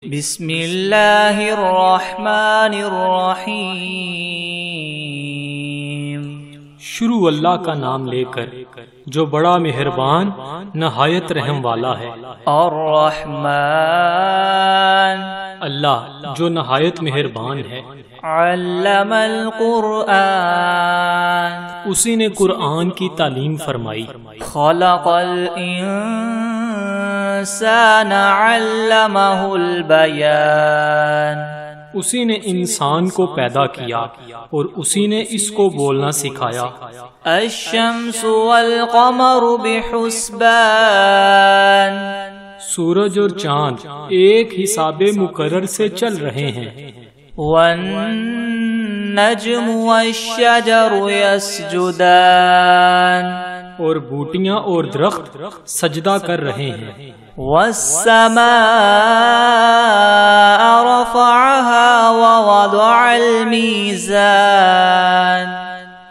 بسم اللہ الرحمن الرحیم۔ شروع اللہ کا نام لے کر جو بڑا مہربان نہایت رحم والا ہے۔ الرحمن، اللہ جو نہایت مہربان ہے۔ علم القرآن، اسی نے قرآن کی تعلیم فرمائی۔ خلق الانسان علمہ البیان، اسی نے انسان کو پیدا کیا اور اسی نے اس کو بولنا سکھایا۔ الشمس والقمر بحسبان، سورج اور چاند ایک حساب مقرر سے چل رہے ہیں۔ والنجم والشجر يسجدان، اور بوٹیاں اور درخت سجدہ کر رہے ہیں۔ والسماء رفعها ووضع الميزان،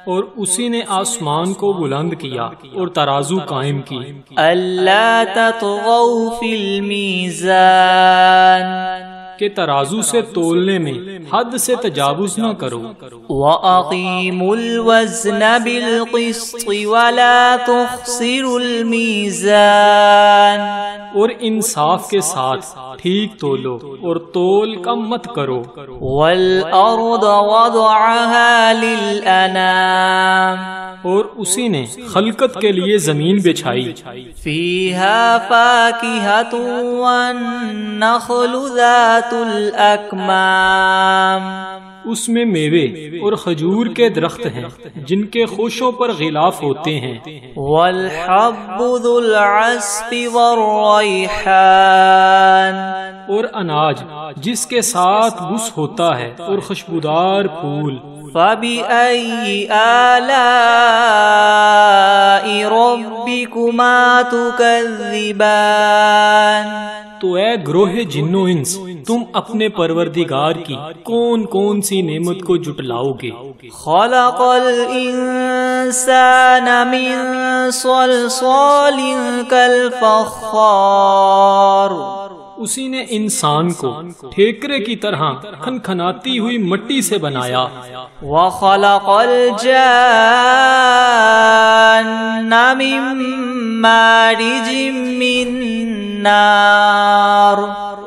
اور اسی نے آسمان کو بلند کیا اور ترازو قائم کی۔ ألا تطغوا في الميزان، کہ ترازو سے تولنے میں حد سے تجاوز نہ کرو۔ وَأَقِيمُوا الْوَزْنَ بِالْقِسْطِ وَلَا تُخْسِرُوا الْمِيزَانَ، اور انصاف کے ساتھ ٹھیک تولو اور تول کم مت کرو۔ وَالْأَرْضَ وَضَعَهَا لِلْأَنَامِ، اور اسی نے خلقت کے لیے زمین بچھائی۔ فِيهَا فَاكِهَةٌ وَالنَّخْلُ ذَاتُ الْأَكْمَامِ، اس میں میوے اور کھجور کے درخت ہیں جن کے خوشوں پر غلاف ہوتے ہیں۔ وَالْحَبُّ ذُو الْعَصْفِ وَالرَّيْحَانِ، اور اناج جس کے ساتھ بس ہوتا ہے اور خوشبودار پھول۔ فَبِأَيِّ آلَاءِ رَبِّكُمَا تُكَذِّبَانِ، تو اے گروہ جن و انس، تم اپنے پروردگار کی کون کون سی نعمت کو جٹلاؤ گے؟ خَلَقَ الْإِنسَانَ مِنْ صَلْصَالٍ كَالْفَخَّارِ، اسی نے انسان کو ٹھیکرے کی طرح کھنکھناتی ہوئی مٹی سے بنایا۔ وَخَلَقَ الْجَانَّ مِن مَّارِجٍ مِّن نَّارٍ،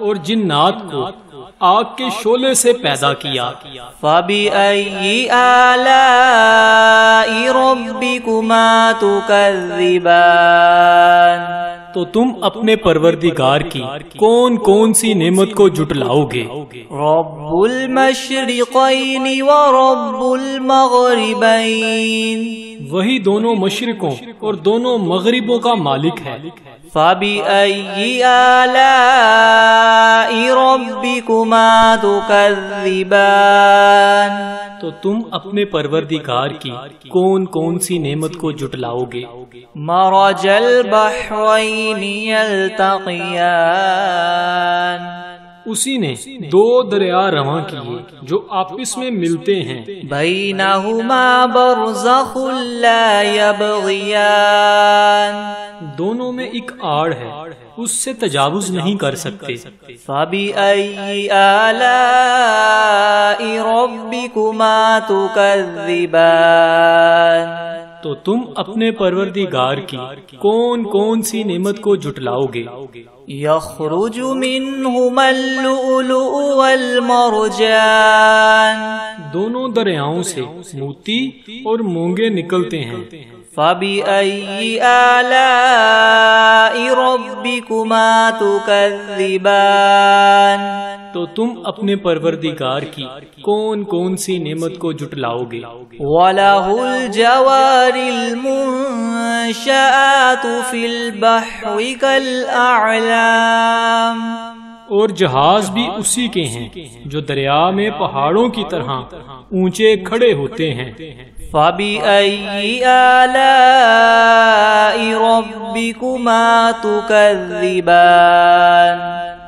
اور جنات کو آگ کے شعلے سے پیدا کیا۔ فَبِأَيِّ آلَاءِ رَبِّكُمَا تُكَذِّبَانِ، تو تم اپنے پروردگار کی کون کون سی نعمت کو جٹلاؤ گے؟ رَبُّ الْمَشْرِقَيْنِ وَرَبُّ الْمَغْرِبَيْنِ، وہی دونوں مشرقوں اور دونوں مغربوں کا مالک ہے۔ فَبِأَيِّ آلَاءِ رَبِّكُمَا تُكَذِّبَانِ، تو تم اپنے پروردگار کی کون کون سی نعمت کو جٹلاؤ گے؟ مَرَجَ الْبَحْرَيْنِ يَلْتَقِيَانِ، اسی نے دو دریا رواں کیے جو آپس میں ملتے ہیں۔ بَيْنَهُمَا بَرْزَخٌ لَا يَبْغِيَانِ، دونوں میں ایک آڑ ہے، اس سے تجاوز نہیں کر سکتے۔ فَبِأَيِّ آلَاءِ رَبِّكُمَا تُكَذِّبَانِ، تو تم اپنے پروردگار کی کون کون سی نعمت کو جٹلاؤ گے؟ يَخْرُجُ مِنْهُمَا اللُّؤْلُؤُ وَالْمَرْجَانُ، دونوں دریاؤں سے موتی اور مونگے نکلتے ہیں۔ فَبِأَيِّ آلَاءِ رَبِّكُمَا تُكَذِّبَانِ، تو تم اپنے پروردگار کی کون کون سی نعمت کو جٹلاؤ گے؟ وَلَهُ الْجَوَارِ الْمُنشَآتُ فِي الْبَحْرِ كَالْأَعْلَامِ، اور جہاز بھی اسی کے ہیں جو دریا میں پہاڑوں کی طرح اونچے کھڑے ہوتے ہیں۔ فَبِأَيِّ آلَاءِ رَبِّكُمَا تُكَذِّبَانِ،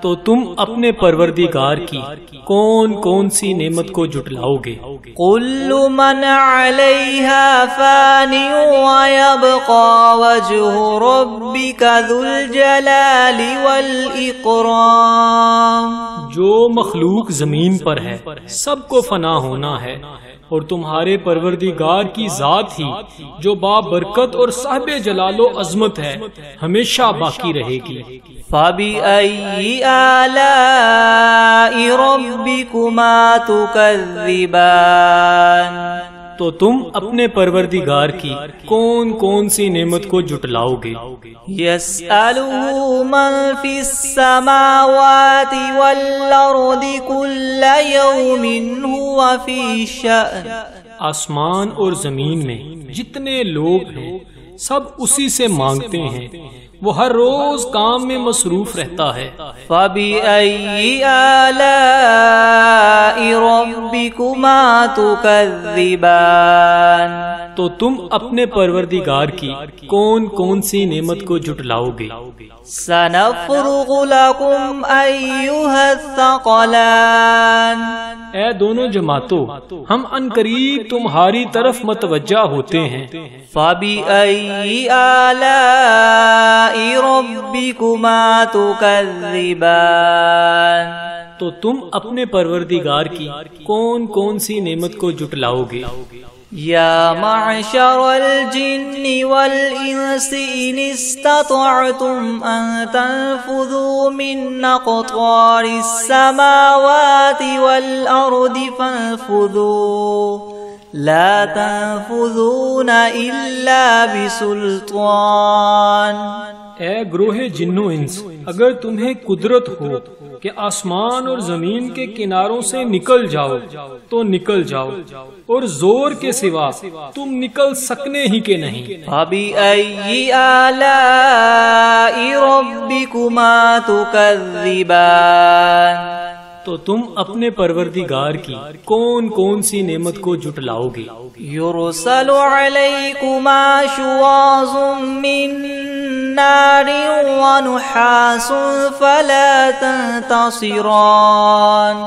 تو تم اپنے پروردگار کی کون کون سی نعمت کو جھٹلاؤ گے؟ كل من عليها فان ويبقى وجه ربك ذو الجلال والإكرام. جو مخلوق زمین پر ہے سب کو فنا ہونا ہے، اور تمہارے پروردگار کی ذات ہی جو بابرکت اور صاحب جلال و عظمت ہے ہمیشہ باقی رہے گی. فَبِأَيِّ آلَاءِ رَبِّكُمَا تُكَذِّبَانِ. تو تم اپنے پروردگار کی کون کون سی نعمت کو جھٹلاؤ گے؟ يَسْأَلُهُ مَن فِي السَّمَاوَاتِ وَالْأَرْضِ كُلَّ يَوْمٍ هُوَ فِي شَأْنٍ. آسمان اور زمین میں جتنے لوگ ہیں سب اسی سے مانگتے ہیں، وہ ہر روز کام میں مصروف رہتا ہے. فَبِأَيِّ آلَاءِ رَبِّكُمَا تُكَذِّبَانِ. تو تم اپنے پروردگار کی کون کون سی نعمت کو جھٹلاؤ گے؟ سَنَفْرُغُ لَكُمْ أَيُّهَا الثَّقَلَانِ. اے دونوں جماعتوں، ہم عنقریب تمہاری طرف متوجہ ہوتے ہیں. فَبِأَيِّ آلَاءِ رَبِّكُمَا تُكَذِّبَانِ. تو تم اپنے پروردگار کی کون کون سی نعمت کو جھٹلاؤ گے؟ یا معشر الجن والانس ان استطعتم ان تنفذوا من اقطار السماوات والارض فانفذوا لا تنفذون الا بسلطان. اے گروہ جنو انس، اگر تمہیں قدرت ہو کہ آسمان اور زمین کے کناروں سے نکل جاؤ تو نکل جاؤ، اور زور کے سوا تم نکل سکنے ہی کے نہیں. فَبِأَيِّ آلَاءِ رَبِّكُمَا تُكَذِّبَانِ. تو تم اپنے پروردگار کی کون کون سی نعمت کو جھٹلاؤ گے؟ يُرْسَلُ عَلَيْكُمَا شُوَاظٌ مِّن نَّارٍ وَنُحَاسٌ فَلَا تَنتَصِرَانِ.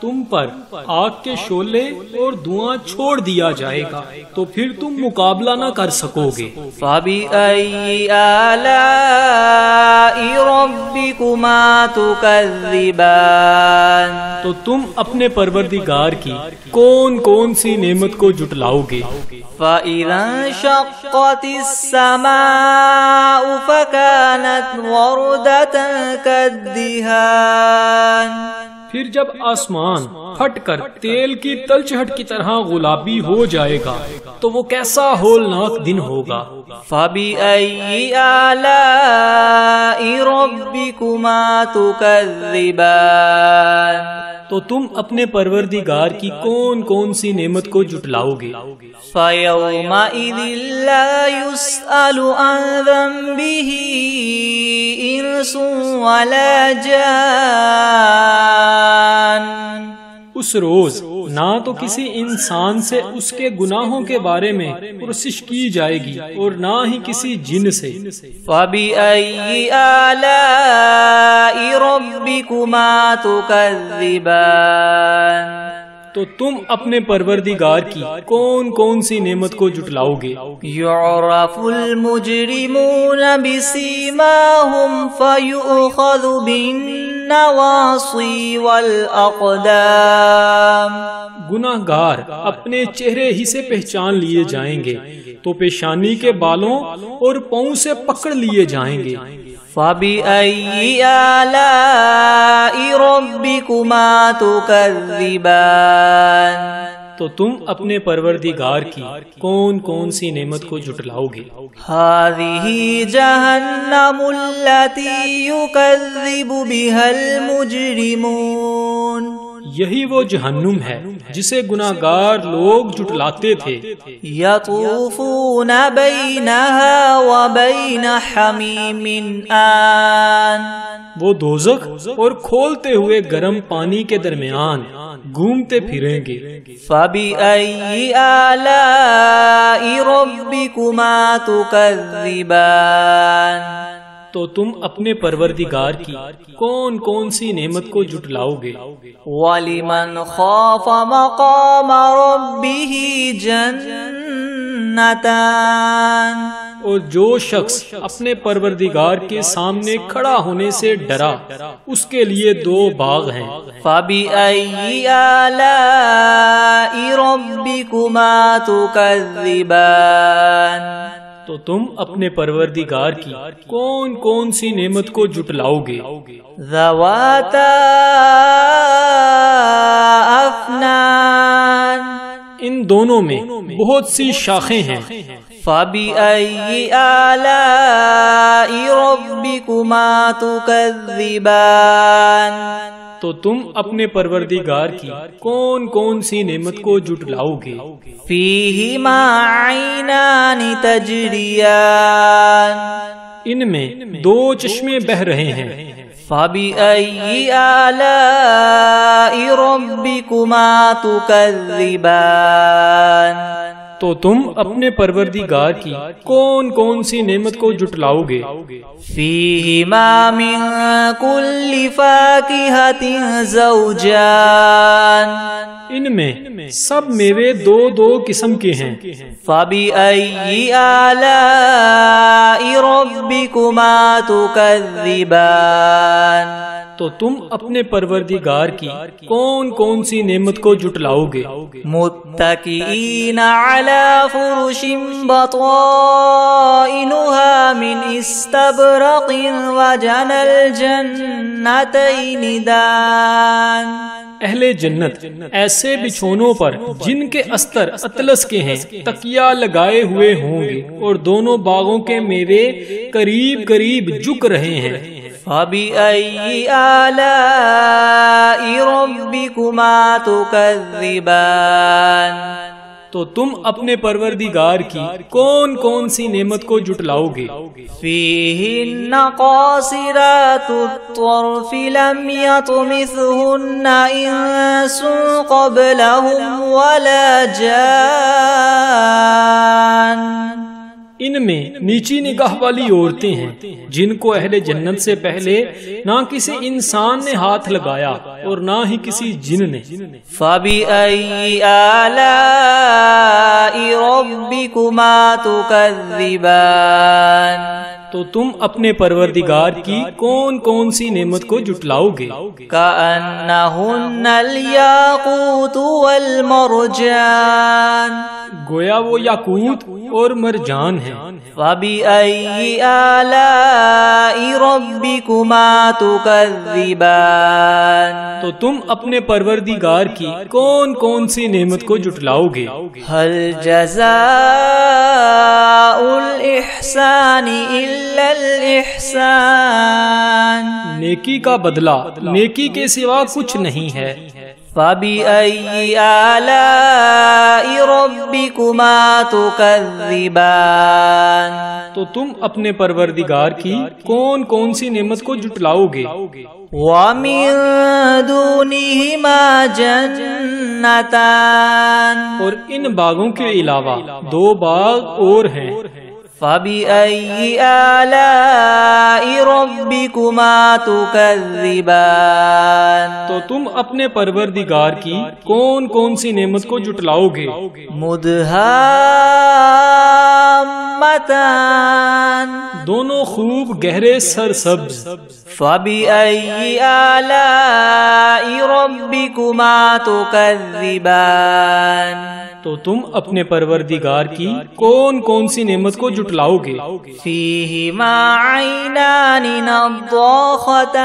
تم پر آگ کے شعلے اور دھواں چھوڑ دیا جائے گا تو پھر تم مقابلہ نہ کر سکو گے. فَبِأَيِّ آلَاءِ رَبِّكُمَا تُكَذِّبَانِ. تو تم اپنے پروردگار کی کون کون سی نعمت کو جھٹلاؤ گے؟ فَإِذَا انشَقَّتِ السَّمَاءُ فَكَانَتْ وَرْدَةً كَالدِّهَانِ. پھر جب آسمان پھٹ کر تیل کی تلچھٹ کی طرح گلابی ہو جائے گا تو وہ کیسا ہولناک دن ہوگا. فَبِأَيِّ آلَاءِ رَبِّكُمَا تُكَذِّبَانِ. تو تم اپنے پروردگار کی کون کون سی نعمت کو جھٹلاؤ گے؟ فَيَوْمَئِذٍ لَا يُسْأَلُ عَنْ ذَنبِهِ إِنسٌ وَلَا جَانٌ. اس روز نہ تو کسی انسان سے اس کے گناہوں کے بارے میں پرسش کی جائے گی اور نہ ہی کسی جن سے. فَبِأَيِّ آلَاءِ رَبِّكُمَا تُكَذِّبَانِ. تو تم اپنے پروردگار کی کون کون سی نعمت کو جھٹلاؤ گے؟ يُعْرَفُ الْمُجْرِمُونَ بِسِيمَاهُمْ فَيُؤْخَذُ بِالنَّوَاصِي وَالْأَقْدَامِ. گناہ گار اپنے چہرے ہی سے پہچان لیے جائیں گے تو پیشانی کے بالوں اور پاؤں سے پکڑ لیے جائیں گے. فَبِأَيِّ آلَاءِ رَبِّكُمَا تُكَذِّبَانِ. تو تم اپنے پروردگار کی کون کون سی نعمت کو جھٹلاؤ گے؟ هَذِهِ جَهَنَّمُ الَّتِي يُكَذِّبُ بِهَا الْمُجْرِمُونَ. یہی وہ جہنم ہے جسے گناہگار لوگ جھٹلاتے تھے. یطوفون بینہا وبین حمیم آن. وہ دوزخ اور کھولتے ہوئے گرم پانی کے درمیان گھومتے پھریں گے. فَبِأَيِّ آلَاءِ رَبِّكُمَا تُكَذِّبَانِ. تو تم اپنے پروردگار کی کون کون سی نعمت کو جھٹلاؤ گے؟ وَلِمَنْ خَافَ مَقَامَ رَبِّهِ جَنَّتَانِ، اور جو شخص اپنے پروردگار کے سامنے کھڑا ہونے سے ڈرا اس کے لیے 2 باغ ہیں۔ فَبِأَيِّ آلَاءِ رَبِّكُمَا تُكَذِّبَانِ، تو تم اپنے پروردگار کی کون کون سی نعمت کو جھٹلاؤ گے؟ ذَوَاتَا أَفْنَانٍ، ان دونوں میں بہت سی شاخیں ہیں۔ فَبِأَيِّ آلَاءِ رَبِّكُمَا تُكَذِّبَانِ، تو تم اپنے پروردگار کی کون کون سی نعمت کو جھٹلاؤ گے؟ فِيهِمَا عَيْنَانِ تَجْرِيَانِ، ان میں 2 چشمے بہہ رہے ہیں۔ فَبِأَيِّ آلَاءِ رَبِّكُمَا تُكَذِّبَانِ، تو تم اپنے پروردگار کی کون کون سی نعمت کو جھٹلاؤ گے؟ فِيهِمَا مِن كُلِّ فَاكِهَةٍ زَوْجَانِ، ان میں سب میوے 2 قسم کے ہیں۔ فَبِأَيِّ آلَاءِ رَبِّكُمَا تُكَذِّبَانِ، تو تم اپنے پروردگار کی کون کون سی نعمت کو جھٹلاؤ گے؟ متکئین علی فرش بطائنها من استبرق وجنى الجنتین دان، اہل جنت ایسے بچھونوں پر جن کے استر اطلس کے ہیں تکیہ لگائے ہوئے ہوں گے اور دونوں باغوں کے میوے قریب قریب جھک رہے ہیں۔ فَبِأَيِّ آلَاءِ رَبِّكُمَا تُكَذِّبَانِ، تو تم اپنے پروردگار کی کون کون سی نعمت کو جھٹلاؤ گے؟ فِيهِنَّ قَاصِرَاتُ الطَّرْفِ لَمْ يَطْمِثْهُنَّ إِنسٌ قَبْلَهُمْ وَلَا جَانٌّ، ان میں نیچی نگاہ والی عورتیں ہیں جن کو اہل جنت سے پہلے نہ کسی انسان نے ہاتھ لگایا اور نہ ہی کسی جن نے۔ فَبِأَيِّ آلَاءِ رَبِّكُمَا تُكَذِّبَانِ، تو تم اپنے پروردگار کی کون کون سی نعمت کو جھٹلاؤ گے؟ كَأَنَّهُنَّ الْيَاقُوتُ وَالْمَرْجَانُ، گویا وہ یاقوت اور مرجان ہیں۔ فَبِأَيِّ آلَاءِ رَبِّكُمَا تُكَذِّبَانِ، تو تم اپنے پروردگار کی کون کون سی نعمت کو جھٹلاؤ گے؟ هَلْ جَزَاءُ الْإِحْسَانِ إِلَّا الْإِحْسَانُ، نیکی کا بدلہ نیکی کے سوا کچھ نہیں ہے۔ فَبِأَيِّ آلَاءِ رَبِّكُمَا تُكَذِّبَانِ، تو تم اپنے پروردگار کی کون کون سی نعمت کو جھٹلاؤ گے؟ وَمِن دُونِهِمَا جَنَّتَانِ، اور ان باغوں کے علاوہ 2 باغ اور ہیں۔ فَبِأَيِّ آلَاءِ رَبِّكُمَا تُكَذِّبَانِ، تو تم اپنے پروردگار کی کون کون سی نعمت کو جھٹلاؤ گے؟ مُدْهَامَّتَانِ، دونوں خوب گہرے سرسبز۔ فَبِأَيِّ آلَاءِ رَبِّكُمَا تُكَذِّبَانِ، تو تم اپنے پروردگار کی کون کون سی نعمت کو جھٹلاؤ گے؟ فِيهِمَا عَيْنَانِ نَضَّاخَتَانِ،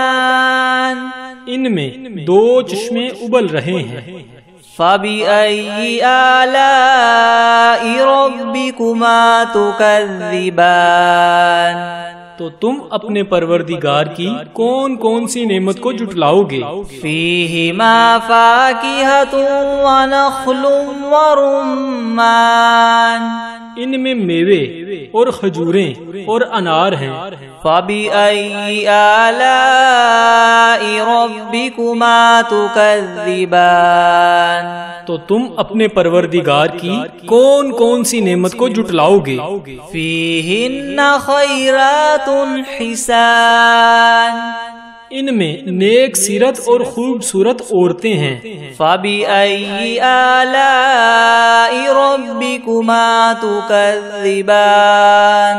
ان میں 2 چشمے ابل رہے ہیں۔ فَبِأَيِّ آلَاءِ رَبِّكُمَا تُكَذِّبَانِ، تو تم اپنے پروردگار کی کون کون سی نعمت کو جھٹلاؤ گے؟ فِيهِمَا فَاكِهَةٌ وَنَخْلٌ وَرُمَّانٌ، ان میں میوے اور کھجوریں اور انار ہیں۔ فَبِأَيِّ آلَاءِ رَبِّكُمَا تُكَذِّبَانِ تو تم اپنے پروردگار کی کون کون سی نعمت کو جھٹلاؤ گے؟ فِيهِنَّ خَيْرَاتٌ حِسَانٌ ان میں نیک سیرت اور خوبصورت عورتیں ہیں۔ فَبِأَيِّ آلَاءِ رَبِّكُمَا تُكَذِّبَانِ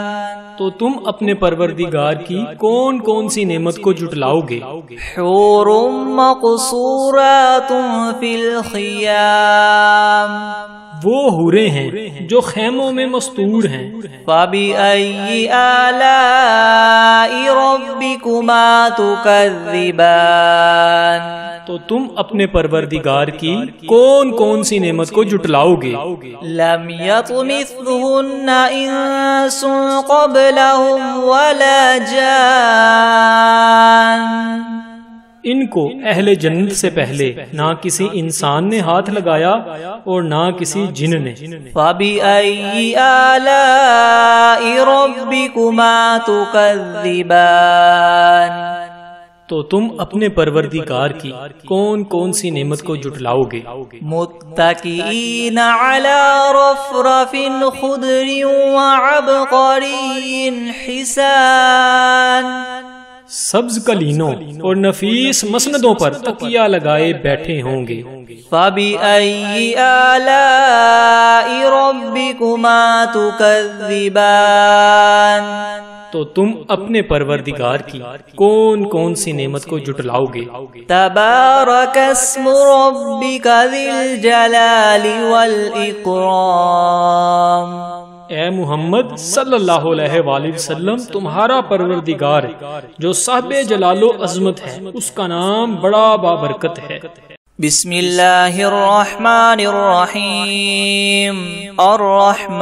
تو تم اپنے پروردگار کی کون کون سی نعمت کو جھٹلاؤ گے؟ حور مقصورات فی الخیام وہ حوریں ہیں جو خیموں میں مستور ہیں۔ فَبِأَيِّ آلَاءِ رَبِّكُمَا تُكَذِّبَانِ تو تم اپنے پروردگار کی کون کون سی نعمت کو جھٹلاؤ گے؟ لم يطمثهن انس قبلهم ولا جان ان کو اہل جنت سے پہلے نہ کسی انسان نے ہاتھ لگایا اور نہ کسی جن نے۔ فَبِأَيِّ آلَاءِ رَبِّكُمَا تُكَذِّبَانِ تو تم اپنے پروردگار کی کون کون سی نعمت کو جھٹلاؤ گے؟ متکئین علی رفرف خضر وعبقری حسان سبز کلینوں اور نفیس مسندوں پر تکیہ لگائے بیٹھے ہوں گے۔ فَبِأَيِّ آلَاءِ رَبِّكُمَا تُكَذِّبَانِ تو تم اپنے پروردگار کی کون کون سی نعمت کو جھٹلاؤ گے؟ تبارک اسم ربک ذی الجلال والاکرام اے محمد صلی اللہ علیہ وآلہ وسلم تمہارا پروردگار جو صاحب جلال و عظمت ہے اس کا نام بڑا بابرکت ہے۔ بسم اللہ الرحمن الرحیم الرحمن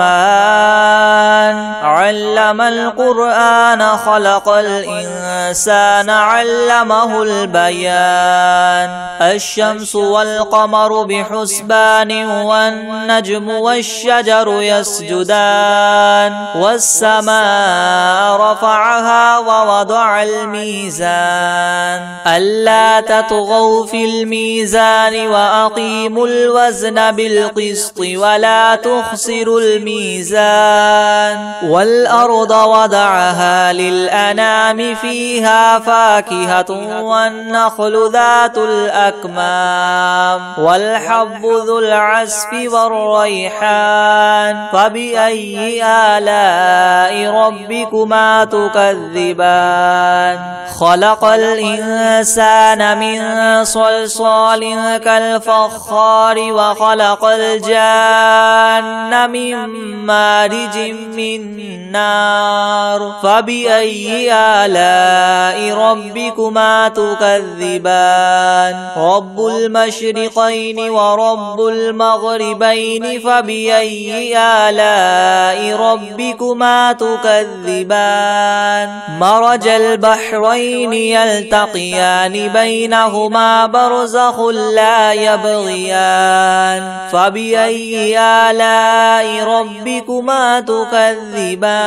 علم القرآن خلق الانسان علمه البیان الشمس والقمر بحسبان والنجم والشجر يسجدان والسماء رفعها ووضع الميزان ألا تطغوا في الميزان وأقيموا الوزن بالقسط ولا تخسروا الميزان والأرض وضعها للأنام فيها فاكهة والنخل ذات الأكمام والحب ذو العصف والريحان فبأي آلاء ربكما تكذبان خلق الإنسان من صلصال كالفخار وخلق الجان من مارج من نار فبأي آلاء ربكما تكذبان رب المشرقين ورب المغربين فبأي آلاء ربكما تكذبان مرج البحرين يلتقيان بينهما برزخ لا يبغيان فبأي آلاء ربكما تكذبان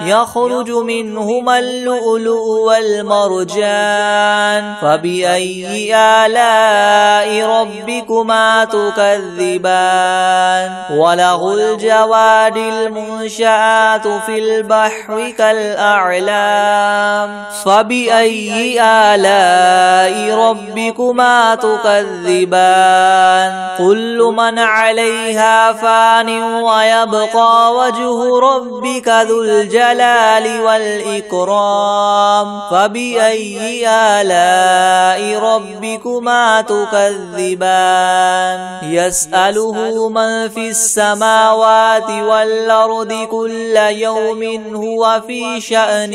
يخرج منهما اللؤلؤ والمرجان فبأي آلاء ربكما تكذبان وله الجوار المنشآت في البحر كالأعلام فبأي آلاء ربكما تكذبان كل من عليها فان ويبقى وجه ربك ذو الجلال والإكرام فبأي آلاء ربكما تكذبان يسأله من في السماوات والأرض كل يوم هو في شأن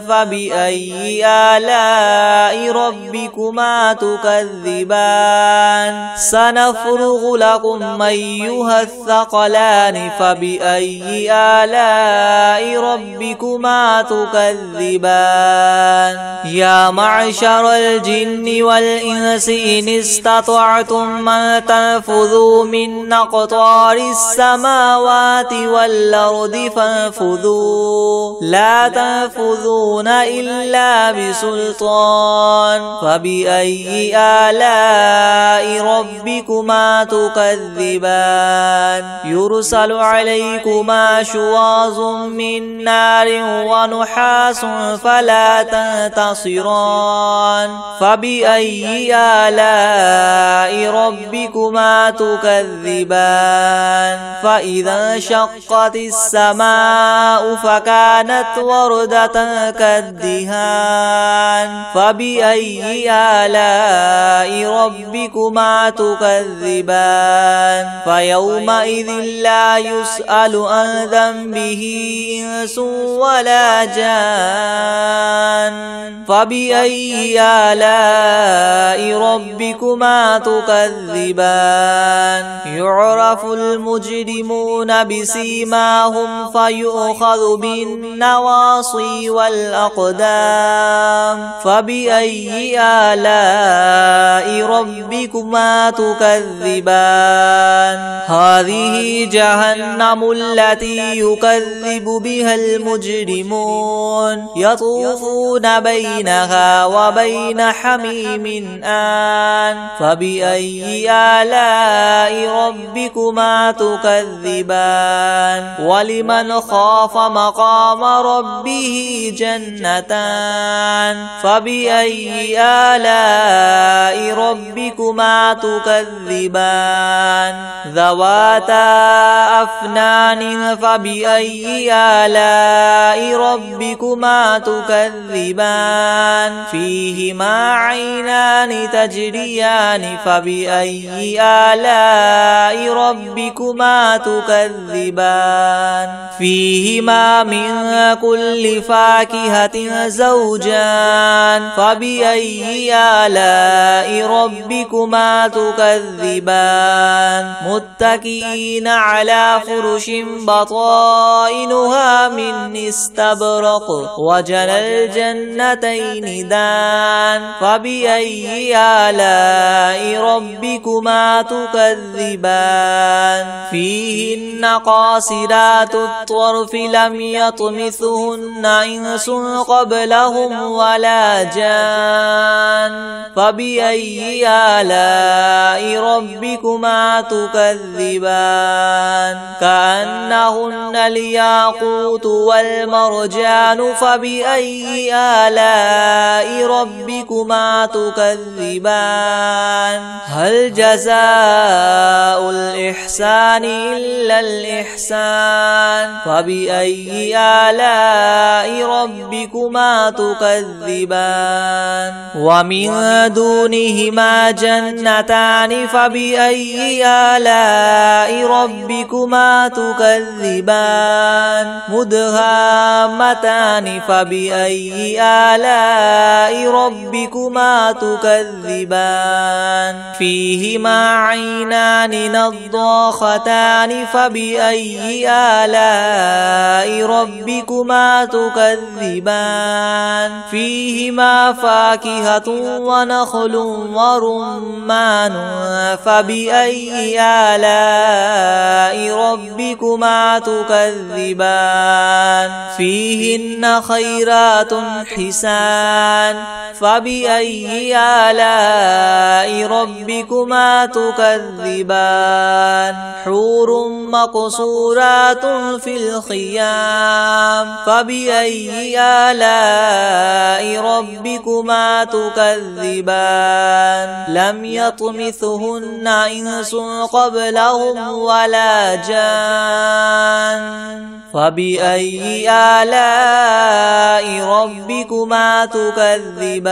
فبأي آلاء ربكما تكذبان تكذبان سنفرغ لكم أيها الثقلان فبأي آلاء ربكما تكذبان يا معشر الجن والإنس إن استطعتم أن تنفذوا من أقطار السماوات والأرض فانفذوا لا تنفذون إلا بسلطان فبأي آلاء ربكما تكذبان يرسل عليكما شواظ من نار ونحاس فلا تنتصران فبأي آلاء ربكما تكذبان فإذا انشقت السماء فكانت وردة كالدهان فبأي آلاء ربكما تكذبان فيومئذ لا يسأل عن ذنبه إنس ولا جان فبأي آلاء ربكما تكذبان يعرف المجرمون بسيماهم فيؤخذ بالنواصي والأقدام فبأي آلاء ربكما تكذبان هذه جهنم التي يكذب بها المجرمون يطوفون بينها وبين حميم آن فبأي آلاء ربكما تكذبان ولمن خاف مقام ربه جنتان فبأي آلاء ربكما تكذبان ذواتا أفنان فبأي آلاء ربكما تكذبان فيهما عينان تجريان فبأي آلاء ربكما تكذبان فيهما من كل فاكهة زوجان فبأي آلاء ربكما تكذبان متكئين على فرش بطائنها من استبرق وجنى الجنتين دان فبأي آلاء ربكما تكذبان فيهن قاصرات الطرف لم يطمثهن إنس قبلهم ولا جان فبأي آلاء ربكما تكذبان كأنهن الياقوت والمرجان فبأي آلاء ربكما تكذبان هل جزاء الإحسان إلا الإحسان فبأي آلاء ربكما تكذبان ومن دونهما جنتان فبأي آلاء ربكما تكذبان مدهامتان فبأي آلاء ربكما تكذبان فيهما عينان نضاختان فبأي آلاء ربكما تكذبان فيهما فاكهة ونخل ورمان فبأي آلاء ربكما تكذبان فيهن خيرات حسان فبأي آلاء ربكما تكذبان حور مقصورات في الخيام فبأي آلاء ربكما تكذبان لم يطمثهن إنس قبلهم ولا جان فبأي آلاء ربكما تكذبان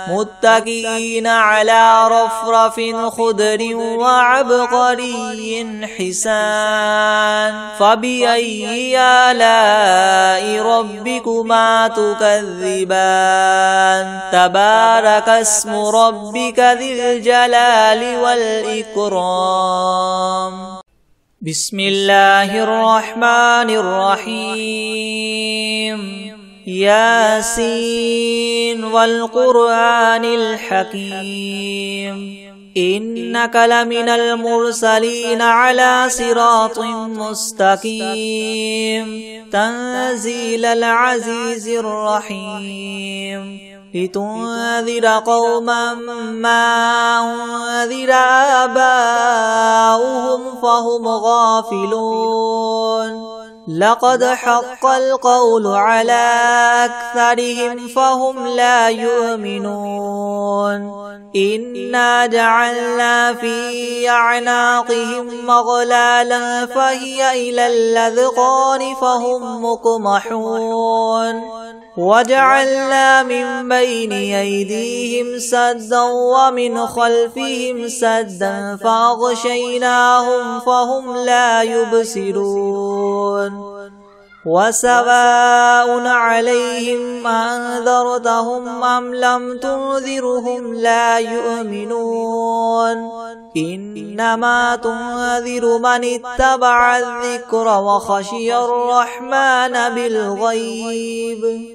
متكئين على على رفرف خضر وعبقري حسان فبأي آلاء ربكما تكذبان تبارك اسم ربك ذي الجلال والإكرام. بسم الله الرحمن الرحيم. ياسين والقرآن الحكيم إنك لمن المرسلين على صراط مستقيم تنزيل العزيز الرحيم لتنذر قوما ما أنذر آباؤهم فهم غافلون لقد حق القول على أكثرهم فهم لا يؤمنون إنا جعلنا في أعناقهم مغلالا فهي إلى الأذقان فهم مقمحون وجعلنا من بين أيديهم سدا ومن خلفهم سدا فأغشيناهم فهم لا يبصرون وسواء عليهم أنذرتهم أم لم تنذرهم لا يؤمنون إنما تنذر من اتبع الذكر وخشي الرحمن بالغيب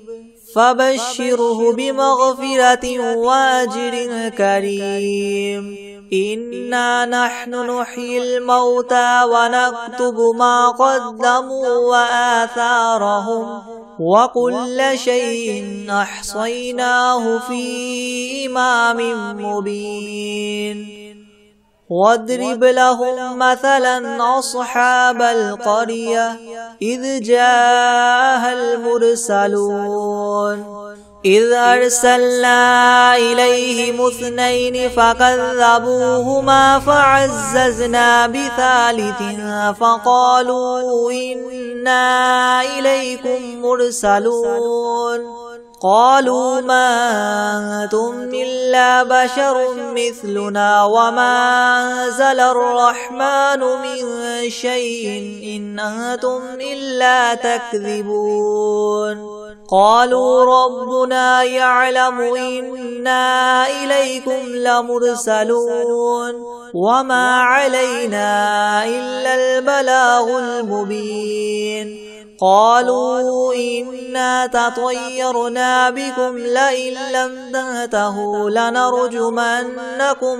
فبشره بمغفرة وأجر كريم. إنا نحن نحيي الموتى ونكتب ما قدموا وآثارهم وكل شيء أحصيناه في إمام مبين. واضرب لهم مثلا أصحاب القرية إذ جاءها المرسلون إذ أرسلنا إليهم 2 فكذبوهما فعززنا بثالث فقالوا إنا إليكم مرسلون قالوا ما أنتم إلا بشر مثلنا وما أنزل الرحمن من شيء إن أنتم إلا تكذبون قالوا ربنا يعلم إنا إليكم لمرسلون وما علينا إلا البلاغ المبين. قالوا إنا تطيرنا بكم لئن لم تنتهوا لنرجمنكم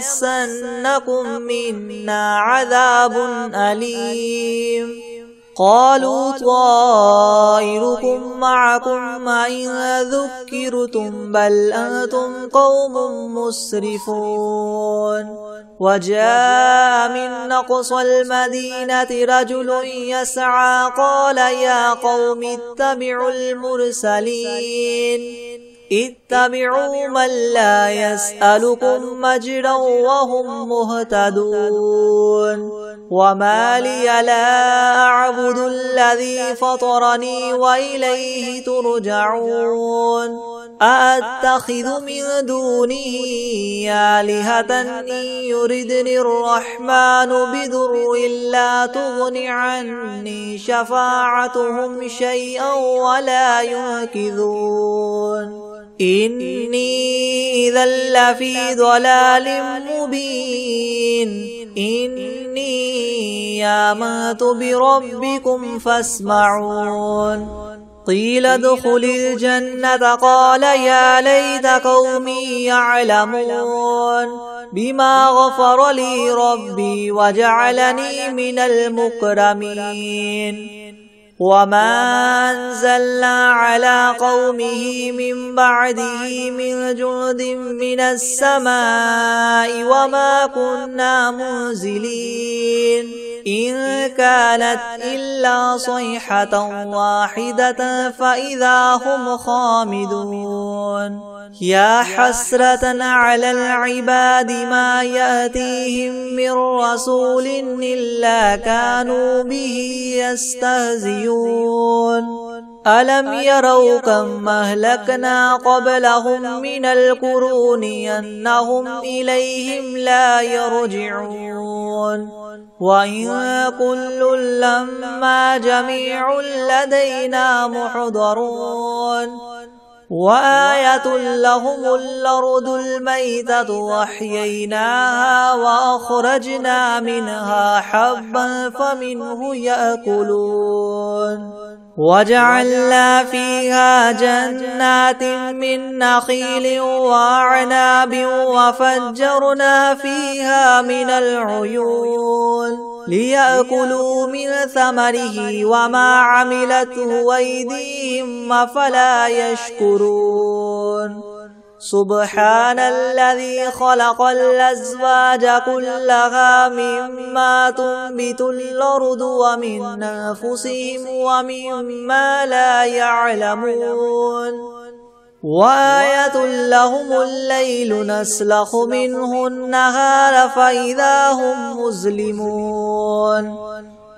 وليمسنكم منا عذاب أليم. قالوا طائركم معكم إن ذكرتم بل أنتم قوم مسرفون. وجاء من أقصى المدينة رجل يسعى قال يا قوم اتبعوا المرسلين اتبعوا من لا يسألكم أجرا وهم مهتدون. وما لي لا أعبد الذي فطرني وإليه ترجعون. أأتخذ من دونه آلهة إن يردني الرحمن بضر لا تغن عني شفاعتهم شيئا ولا ينقذون. إني إذا لفي ضلال مبين. إني آمنت بربكم فاسمعون. قيل ادخل الجنة قال يا ليت قومي يعلمون بما غفر لي ربي وجعلني من المكرمين. وما أنزلنا على قومه من بعده من جند من السماء وما كنا منزلين إن كانت إلا صيحة واحدة فإذا هم خامدون. يا حسرة على العباد ما يأتيهم من رسول إلا كانوا به يستهزئون. ألم يروا كم أهلكنا قبلهم من القرون أنهم إليهم لا يرجعون وإن كل لما جميع لدينا محضرون وآية لهم الأرض الميتة وأحييناها وأخرجنا منها حبا فمنه يأكلون وجعلنا فيها جنات من نخيل وأعناب وفجرنا فيها من العيون ليأكلوا من ثمره وما عملته أيديهم أفلا يشكرون سبحان الذي خلق الأزواج كلها مما تنبت الأرض ومن أنفسهم ومما لا يعلمون وآية لهم الليل نسلخ منه النهار فإذا هم مظلمون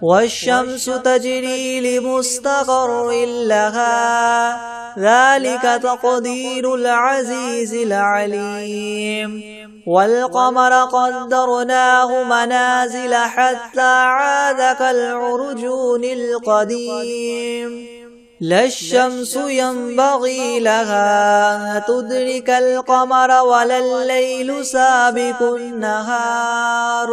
والشمس تجري لمستقر لها ذلك تقدير العزيز العليم والقمر قدرناه منازل حتى عاد كالعرجون القديم لا الشمس ينبغي لها أن تدرك القمر ولا الليل سابق النهار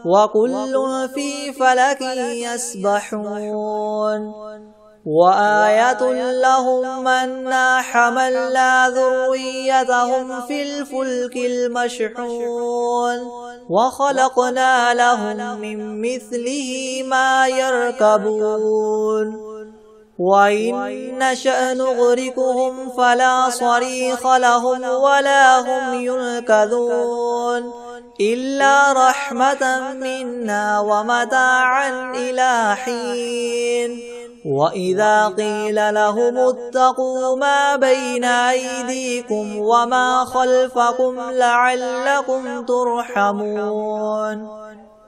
وكل في فلك يسبحون وآية لهم أنا حملنا ذريتهم في الفلك المشحون وخلقنا لهم من مثله ما يركبون وإن نشأ نغرقهم فلا صريخ لهم ولا هم ينقذون إلا رحمة منا ومتاعا إلى حين وإذا قيل لهم اتقوا ما بين أيديكم وما خلفكم لعلكم ترحمون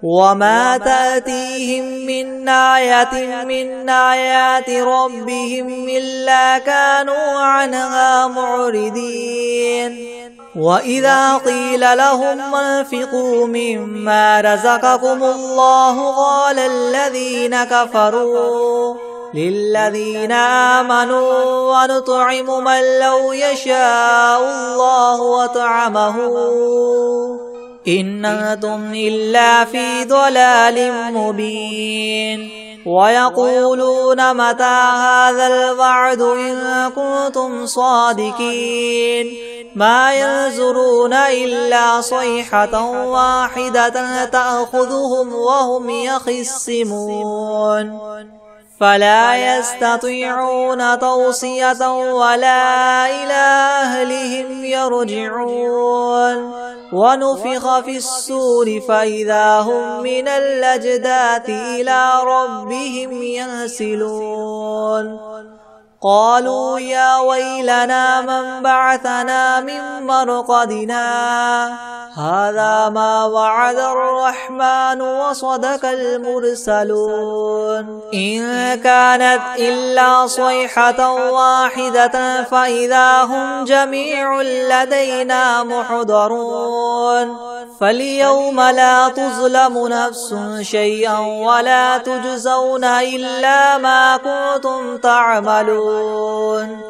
وما تأتيهم من آية من آيات ربهم إلا كانوا عنها معرضين وإذا قيل لهم انفقوا مما رزقكم الله قال الذين كفروا للذين آمنوا ونطعم من لو يشاء الله وطعمه إن أنتم إلا في ضلال مبين ويقولون متى هذا الوعد إن كنتم صادقين ما ينظرون إلا صيحة واحدة تأخذهم وهم يخصمون فلا يستطيعون توصية ولا إلى أهلهم يرجعون ونفخ في الصور فإذا هم من الأجداث إلى ربهم ينسلون قالوا يا ويلنا من بعثنا من مرقدنا هذا ما وعد الرحمن وصدق المرسلون إن كانت إلا صيحة واحدة فإذا هم جميع لدينا محضرون فاليوم لا تظلم نفس شيئا ولا تجزون إلا ما كنتم تعملون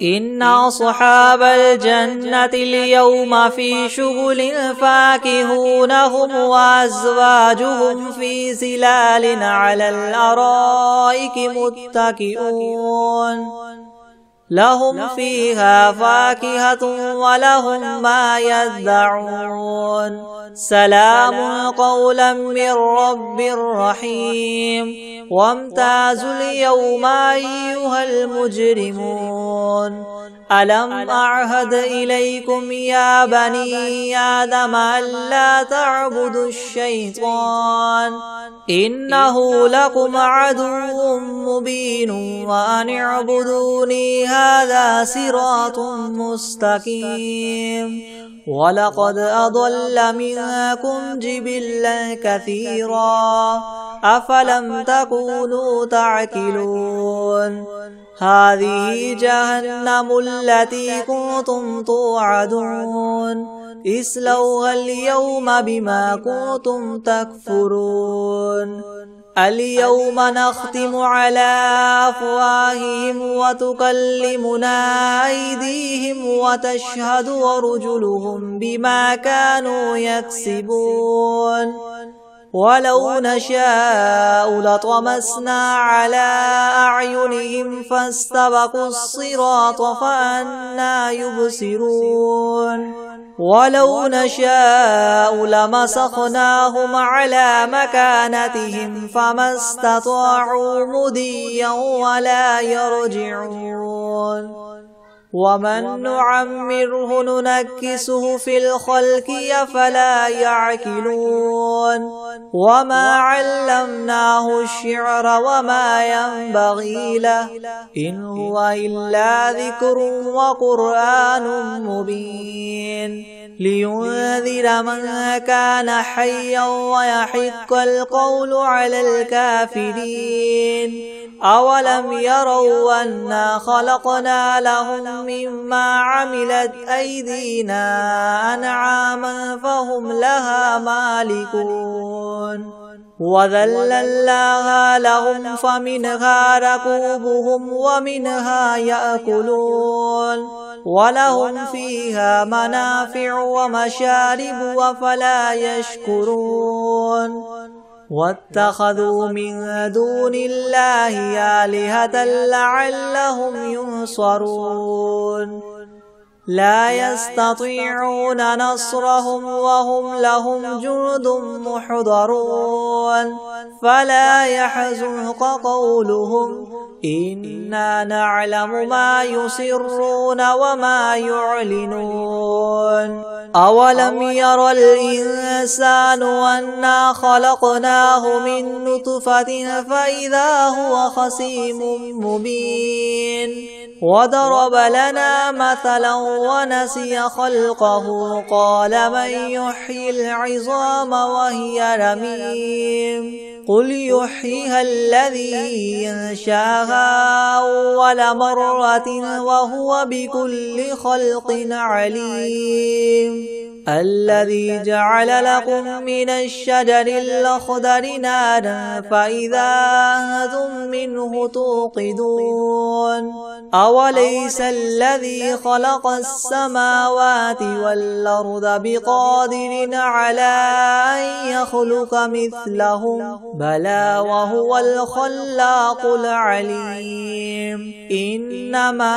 إن أصحاب الجنة اليوم في شغل فاكهون هم وأزواجهم في ظلال على الأرائك متكئون لهم فيها فاكهة ولهم ما يدعون سلام قولا من رب رحيم وامتازوا اليوم أيها المجرمون ألم أعهد إليكم يا بني آدم ألا تعبدوا الشيطان إنه لكم عدو مبين وأن اعبدوني هذا صراط مستقيم ولقد أضل منكم جبلا كثيرا أفلم تكونوا تعقلون هذه جهنم التي كنتم توعدون اصلوها اليوم بما كنتم تكفرون اليوم نختم على أفواههم وتكلمنا أيديهم وتشهد أرجلهم بما كانوا يكسبون ولو نشاء لطمسنا على أعينهم فاستبقوا الصراط فأنى يبصرون ولو نشاء لمسخناهم على مكانتهم فما استطاعوا مضيا ولا يرجعون ومن نعمره ننكسه في الخلق أفلا يعقلون وما علمناه الشعر وما ينبغي له إن هو إلا ذكر وقرآن مبين لينذر من كان حيا ويحق القول على الكافرين أولم يروا أنا خلقنا لهم مما عملت أيدينا أنعاما فهم لها مالكون وذللناها لهم فمنها ركوبهم ومنها يأكلون ولهم فيها منافع ومشارب أفلا يشكرون واتخذوا من دون الله آلهة لعلهم ينصرون لا يستطيعون نصرهم وهم لهم جند محضرون فلا يحزنك قولهم إنا نعلم ما يسرون وما يعلنون أولم ير الإنسان أنا خلقناه من نطفة فإذا هو خصيم مبين وضرب لنا مثلا ونسي خلقه قال من يحيي العظام وهي رميم قل يحييها الذي ينشاها أول مرة وهو بكل خلق عليم الذي جعل لكم من الشجر الأخضر نارا فإذا أنتم منه توقدون أوليس الذي خلق السماوات والأرض بقادر على أن يخلق مثلهم بلى وهو الخلاق العليم إنما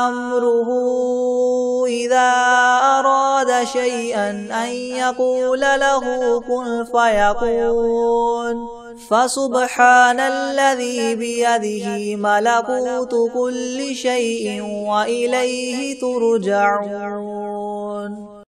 أمره إذا أراد شيئا أن يقول له كن فيكون فسبحان الذي بيده ملكوت كل شيء وإليه ترجعون